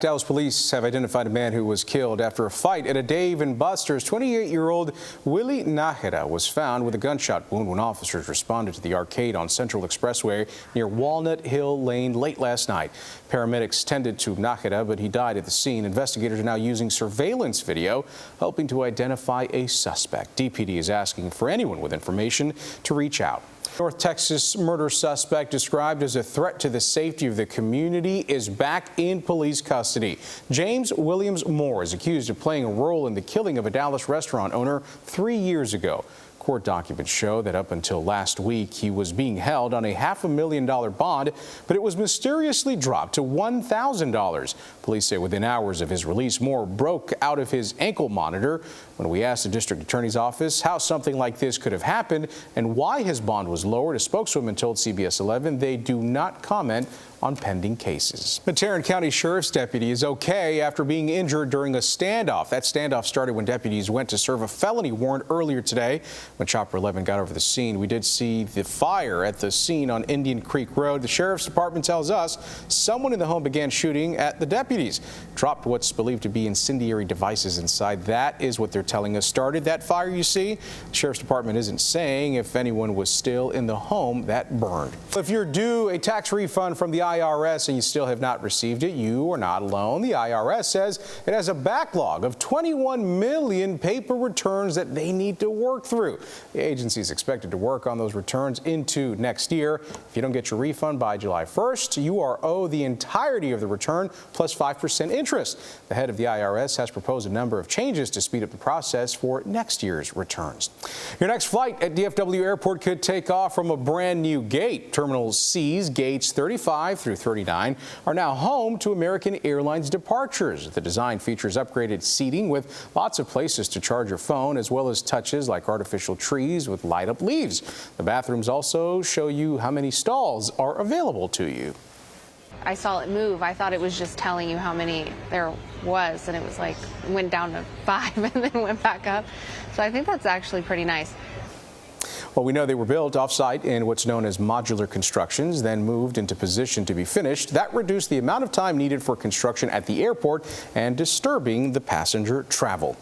Dallas police have identified a man who was killed after a fight at a Dave & Buster's. 28-year-old Willie Nájera was found with a gunshot wound when officers responded to the arcade on Central Expressway near Walnut Hill Lane late last night. Paramedics tended to Nájera, but he died at the scene. Investigators are now using surveillance video, hoping to identify a suspect. DPD is asking for anyone with information to reach out. North Texas murder suspect described as a threat to the safety of the community is back in police custody. James Williams Moore is accused of playing a role in the killing of a Dallas restaurant owner 3 years ago. Court documents show that up until last week, he was being held on a $500,000 bond, but it was mysteriously dropped to $1,000. Police say within hours of his release, Moore broke out of his ankle monitor. When we asked the district attorney's office how something like this could have happened and why his bond was lowered, a spokeswoman told CBS 11 they do not comment on pending cases. The Tarrant County Sheriff's deputy is okay after being injured during a standoff. That standoff started when deputies went to serve a felony warrant earlier today. When Chopper 11 got over the scene, we did see the fire at the scene on Indian Creek Road. The Sheriff's Department tells us someone in the home began shooting at the deputies, dropped what's believed to be incendiary devices inside. That is what they're telling us started that fire you see. The Sheriff's Department isn't saying if anyone was still in the home that burned. If you're due a tax refund from the IRS and you still have not received it, you are not alone. The IRS says it has a backlog of 21 million paper returns that they need to work through. The agency is expected to work on those returns into next year. If you don't get your refund by July 1st, you are owed the entirety of the return plus 5% interest. The head of the IRS has proposed a number of changes to speed up the process for next year's returns. Your next flight at DFW Airport could take off from a brand new gate. Terminal C's gates 35 through 39 are now home to American Airlines departures. The design features upgraded seating with lots of places to charge your phone, as well as touches like artificial trees with light up leaves. The bathrooms also show you how many stalls are available to you. I saw it move. I thought it was just telling you how many there was, and it was like went down to 5 and then went back up. So I think that's actually pretty nice. Well, we know they were built off-site in what's known as modular constructions, then moved into position to be finished. That reduced the amount of time needed for construction at the airport and disturbing the passenger travel.